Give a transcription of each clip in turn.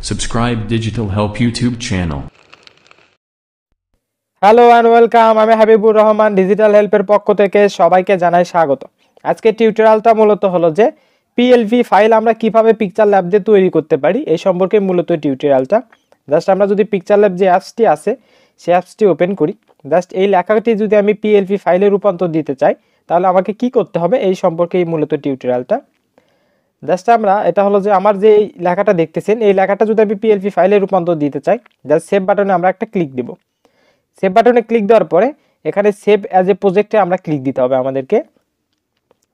Subscribe Digital Help YouTube channel. Hello and welcome. আমি Habibur Rahman, digital হেল্পের পক্ষ থেকে সবাইকে জানাই স্বাগত। আজকে টিউটোরিয়ালটা মূলত হলো যে পিএলভি ফাইল আমরা কিভাবে পিকচার ল্যাব দিয়ে তৈরি করতে পারি এই সম্পর্কে মূলত টিউটোরিয়ালটা। জাস্ট আমরা যদি পিকচার ল্যাব যে অ্যাপসটি আছে সেই অ্যাপসটি ওপেন করি, জাস্ট এই লেখাটি যদি আমি পিএলভি ফাইলে রূপান্তর দিতে চাই তাহলে আমাকে কি করতে হবে এই সম্পর্কেই মূলত টিউটোরিয়ালটা। জাস্ট আমরা এটা হলো যে আমার যে লেখাটা দেখতেছেন এই লেখাটা যদি আমি পিএলভি ফাইলে রূপান্তর দিতে চাই, জাস্ট সেভ বাটনে আমরা একটা ক্লিক দেব। সেভ বাটনে ক্লিক দেওয়ার পরে এখানে সেভ অ্যাজ এ প্রজেক্টে আমরা ক্লিক দিতে হবে আমাদেরকে।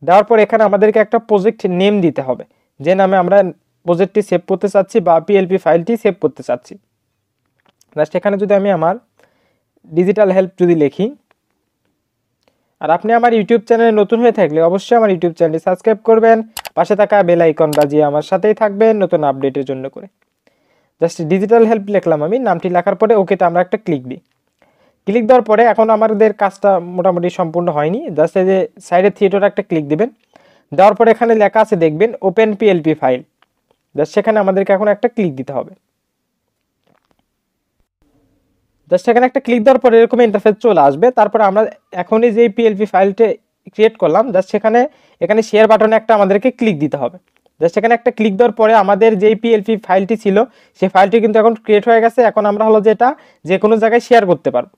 দেওয়ার পর এখানে আমাদেরকে একটা প্রজেক্ট নেম দিতে হবে, যে নামে আমরা প্রজেক্টটি সেভ করতে চাচ্ছি বা পিএলপি ফাইলটি সেভ করতে চাচ্ছি। জাস্ট এখানে যদি আমি আমার ডিজিটাল হেল্প যদি লিখি, আর আপনি আমার ইউটিউব চ্যানেলে নতুন হয়ে থাকলে অবশ্যই আমার ইউটিউব চ্যানেলটি সাবস্ক্রাইব করবেন, পাশে থাকা বেল আইকন বাজিয়ে আমার সাথেই থাকবেন নতুন আপডেটের জন্য করে। জাস্ট ডিজিটাল হেল্প লিখলাম আমি, নামটি লেখার পরে ওকেতে আমরা একটা ক্লিক দিই। ক্লিক দেওয়ার পরে এখন আমাদের কাজটা মোটামুটি সম্পূর্ণ হয়নি। জাস্ট এই যে সাইডে থিয়েটার একটা ক্লিক দিবেন, দেওয়ার পরে এখানে লেখা আছে দেখবেন ওপেন পিএলপি ফাইল। জাস্ট সেখানে আমাদেরকে এখন একটা ক্লিক দিতে হবে। জাস্ট এখানে একটা ক্লিক দেওয়ার পরে এরকম ইন্টারফেস চলে আসবে। তারপরে আমরা এখনই যে পিএলপি ফাইলটা ক্রিয়েট করলাম জাস্ট এখানে শেয়ার বাটনে একটা আমাদেরকে ক্লিক দিতে হবে। জাস্ট এখানে একটা ক্লিক দেওয়ার পরে আমাদের যেই পিএলপি ফাইলটি ছিল সেই ফাইলটি কিন্তু এখন ক্রিয়েট হয়ে গেছে। এখন আমরা হলো যেটা যে কোনো জায়গায় শেয়ার করতে পারবো।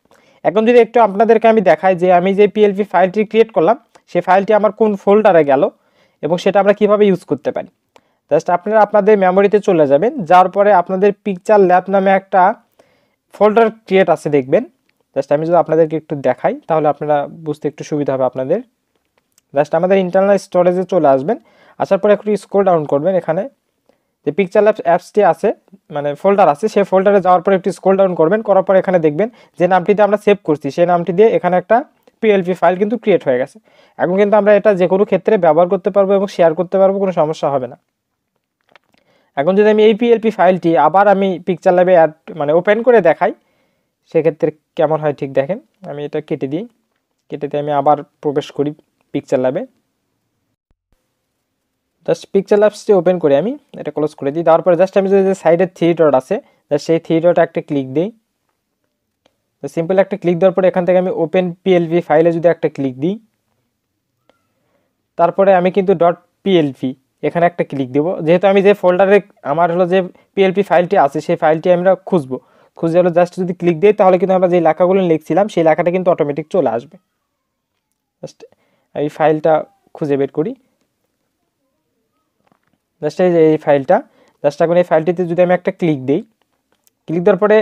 এখন যদি একটু আপনাদেরকে আমি দেখাই যে আমি যে পিএলপি ফাইলটি ক্রিয়েট করলাম সেই ফাইলটি আমার কোন ফোল্ডারে গেল এবং সেটা আমরা কিভাবে ইউজ করতে পারি। জাস্ট আপনারা আপনাদের মেমোরিতে চলে যাবেন, যাওয়ার পরে আপনাদের পিকচার ল্যাব নামে একটা ফোল্ডার ক্রিয়েট আছে দেখবেন। জাস্ট আমি যদি আপনাদেরকে একটু দেখাই তাহলে আপনারা বুঝতে একটু সুবিধা হবে আপনাদের। জাস্ট আমাদের ইন্টারনাল স্টোরেজে চলে আসবেন, আসার পরে একটু স্ক্রল ডাউন করবেন। এখানে যে পিকচার ল্যাব অ্যাপসটি আছে মানে ফোল্ডার আছে, সেই ফোল্ডারে যাওয়ার পরে একটু স্ক্রল ডাউন করবেন, করার পরে এখানে দেখবেন যে নামটিতে আমরা সেভ করছি সেই নামটি দিয়ে এখানে একটা পিএলপি ফাইল কিন্তু ক্রিয়েট হয়ে গেছে। এখন কিন্তু আমরা এটা যে কোনো ক্ষেত্রে ব্যবহার করতে পারবো এবং শেয়ার করতে পারবো, কোনো সমস্যা হবে না। এখন যদি আমি এই পিএলপি ফাইলটি আবার আমি পিকচার ল্যাবে মানে ওপেন করে দেখাই সেক্ষেত্রে কেমন হয় ঠিক দেখেন। আমি এটা কেটে দিই, কেটে দিয়ে আমি আবার প্রবেশ করি পিকচার ল্যাবে। জাস্ট পিকচার ল্যাবসটি ওপেন করে আমি এটা ক্লোজ করে দিই। দেওয়ার পরে জাস্ট আমি যদি সাইডের থ্রি ডট আছে জাস্ট সেই থ্রি ডটে একটা ক্লিক দিই। সিম্পল একটা ক্লিক দেওয়ার পরে এখান থেকে আমি ওপেন পিএলপি ফাইলে যদি একটা ক্লিক দিই, তারপরে আমি কিন্তু ডট পিএলপি এখানে একটা ক্লিক দেবো। যেহেতু আমি যে ফোল্ডারে আমার হলো যে পিএলপি ফাইলটি আছে সেই ফাইলটি আমরা খুঁজে হলো জাস্ট যদি ক্লিক দিই তাহলে কিন্তু আমরা যে লেখাগুলো লিখছিলাম সেই লেখাটা কিন্তু অটোমেটিক চলে আসবে। জাস্ট এই ফাইলটা খুঁজে বের করি। জাস্ট এই ফাইলটা, জাস্ট এখন এই ফাইলটিতে যদি আমি একটা ক্লিক দিই, ক্লিক দেওয়ার পরে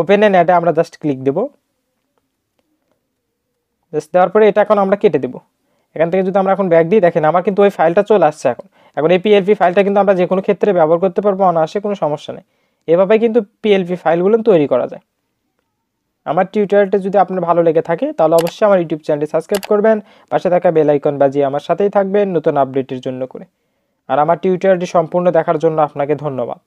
ওপেন এন্ড অ্যাডে আমরা জাস্ট ক্লিক দেবো। জাস্ট দেওয়ার পরে এটা এখন আমরা কেটে দেবো। এখান থেকে যদি আমরা এখন ব্যাক দিই, দেখেন আমার কিন্তু ওই ফাইলটা চলে আসছে। এখন এই পিএলপি ফাইলটা কিন্তু আমরা যে কোনো ক্ষেত্রে ব্যবহার করতে পারবো, অনায়াসে, কোনো সমস্যা নেই। এভাবে কিন্তু পিএলপি ফাইলগুলো তৈরি করা যায়। আমার টিউটোরিয়ালটা যদি আপনার ভালো লেগে থাকে তাহলে অবশ্যই আমার ইউটিউব চ্যানেলটি সাবস্ক্রাইব করবেন, পাশে থাকা বেল আইকন বাজিয়ে আমার সাথেই থাকবেন নতুন আপডেটের জন্য করে। আর আমার টিউটোরিয়ালটি সম্পূর্ণ দেখার জন্য আপনাকে ধন্যবাদ।